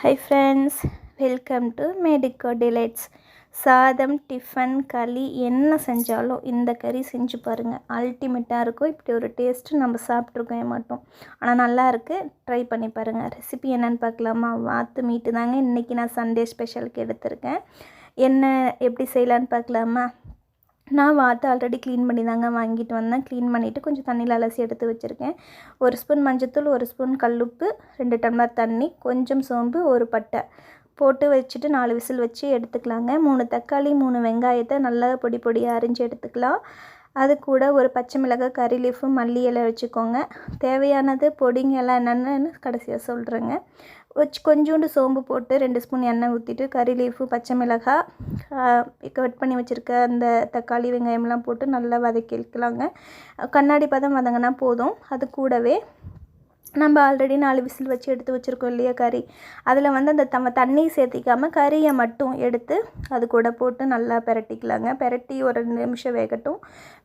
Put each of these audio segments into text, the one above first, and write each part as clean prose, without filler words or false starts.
Hi friends, welcome to Medico Delights. சாதம் tiffin களி என்ன செஞ்சாலும் இந்த கறி செஞ்சு பாருங்கள், அல்டிமேட்டாக இருக்கும். இப்படி ஒரு டேஸ்ட்டு நம்ம சாப்பிட்ருக்கவே மாட்டோம், ஆனால் நல்லா இருக்குது. ட்ரை பண்ணி பாருங்கள். ரெசிபி என்னென்னு பார்க்கலாமா? வாத்து மீட்டு தாங்க இன்றைக்கி நான் சண்டே ஸ்பெஷலுக்கு எடுத்திருக்கேன். என்ன எப்படி செய்யலான்னு பார்க்கலாமா? நான் வாத்து ஆல்ரெடி க்ளீன் பண்ணி தாங்க வாங்கிட்டு வந்தேன். க்ளீன் பண்ணிவிட்டு கொஞ்சம் தண்ணியில் அலசி எடுத்து வச்சுருக்கேன். 1 ஸ்பூன் மஞ்சத்தூள், 1 ஸ்பூன் கல்லுப்பு, 2 டம்ளர் தண்ணி, கொஞ்சம் சோம்பு, 1 பட்டை போட்டு வச்சுட்டு 4 விசில் வச்சு எடுத்துக்கலாங்க. 3 தக்காளி, 3 வெங்காயத்தை நல்லா பொடி பொடியாக அரிஞ்சு எடுத்துக்கலாம். அது கூட ஒரு பச்சை மிளகாய், கறி லீஃபு, மல்லி இலை வச்சுக்கோங்க. தேவையானது பொடிங்க எல்லாம் என்னென்னு கடைசியாக சொல்கிறேங்க. கொஞ்சோண்டு சோம்பு போட்டு 2 ஸ்பூன் எண்ணெய் ஊற்றிட்டு கறி லீஃபு, பச்சை மிளகாய், கட் பண்ணி வச்சுருக்க அந்த தக்காளி வெங்காயம்லாம் போட்டு நல்லா வதக்கிக்கலாங்க. கண்ணாடி பதம் வதங்கினா போதும். அது கூடவே நம்ம ஆல்ரெடி 4 விசில் வச்சு எடுத்து வச்சுருக்கோம் இல்லையா கறி, அதில் வந்து அந்த தண்ணி சேர்த்திக்காமல் கறியை மட்டும் எடுத்து அது கூட போட்டு நல்லா பிரட்டிக்கலாங்க. பிரட்டி ஒரு 2 நிமிஷம் வேகட்டும்.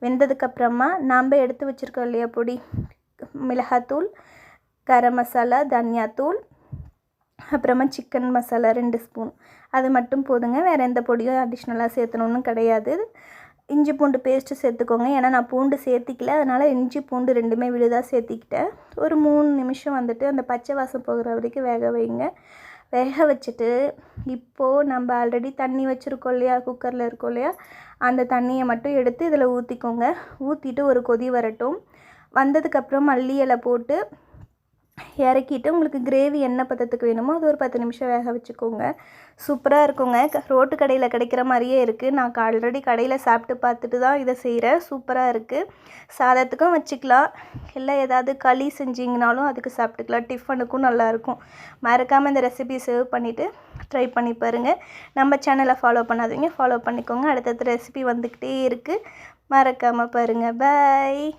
வெந்ததுக்கப்புறமா நாம் எடுத்து வச்சுருக்கோம் இல்லையா பொடி, மிளகாத்தூள், கரம் மசாலா, தனியாத்தூள், அப்புறமா சிக்கன் மசாலா 2 ஸ்பூன், அது மட்டும் போதுங்க. வேறு எந்த பொடியும் அடிஷ்னலாக சேர்த்தணுன்னு கிடையாது. இஞ்சி பூண்டு பேஸ்ட்டு சேர்த்துக்கோங்க. ஏன்னா நான் பூண்டு சேர்த்திக்கல, அதனால் இஞ்சி பூண்டு 2மே விழுதாக சேர்த்திக்கிட்டேன். ஒரு 3 நிமிஷம் வந்துட்டு அந்த பச்சை வாசம் போகிற வரைக்கும் வேக வைங்க. வேக வச்சுட்டு இப்போது நம்ம ஆல்ரெடி தண்ணி வச்சுருக்கோம் இல்லையா, குக்கரில் இருக்கோம் இல்லையா, அந்த தண்ணியை மட்டும் எடுத்து இதில் ஊற்றிக்கோங்க. ஊற்றிட்டு ஒரு கொதி வரட்டும். வந்ததுக்கப்புறம் மல்லி இலை போட்டு இறக்கிட்டு உங்களுக்கு கிரேவி என்ன பதத்துக்கு வேணுமோ அது ஒரு 10 நிமிஷம் வேக வச்சுக்கோங்க. சூப்பராக இருக்குங்க. ரோட்டு கடையில் கிடைக்கிற மாதிரியே இருக்குது. நான் ஆல்ரெடி கடையில் சாப்பிட்டு பார்த்துட்டு தான் இதை செய்கிறேன். சூப்பராக இருக்குது. சாதத்துக்கும் வச்சுக்கலாம், இல்லை ஏதாவது களி செஞ்சிங்கனாலும் அதுக்கு சாப்பிட்டுக்கலாம். டிஃபனுக்கும் நல்லாயிருக்கும். மறக்காமல் இந்த ரெசிபி சேவ் பண்ணிவிட்டு ட்ரை பண்ணி பாருங்கள். நம்ம சேனலை ஃபாலோ பண்ணாதீங்க, ஃபாலோ பண்ணிக்கோங்க. அடுத்தடுத்த ரெசிபி வந்துக்கிட்டே இருக்குது, மறக்காமல் பாருங்கள். பாய்.